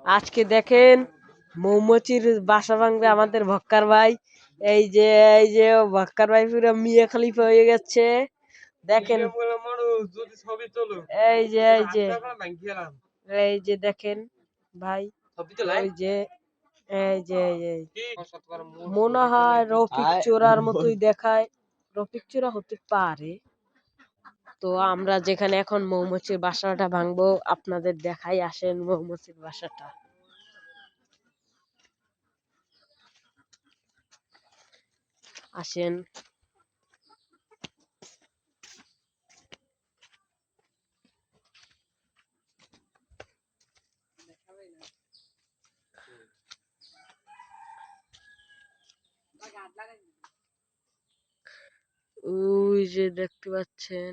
আজকে দেখেন মৌমাছির বাসা ভাঙবে আমাদের ভক্কার ভাই। এই যে এই যে ভক্কার ভাই পুরো মিয়া খলিফা হয়ে গেছে। দেখেন এই যে এই যে দেখেন ভাই, ওই যে এই যে এই মনে হয় রফিক চোরার মতোই দেখায়, রফিক চোরা হতে পারে। তো আমরা যেখানে এখন মৌমাছির বাসাটা ভাঙবো আপনাদের দেখাই, আসেন মৌমাছির বাসাটা। আসেন ওই যে দেখতে পাচ্ছেন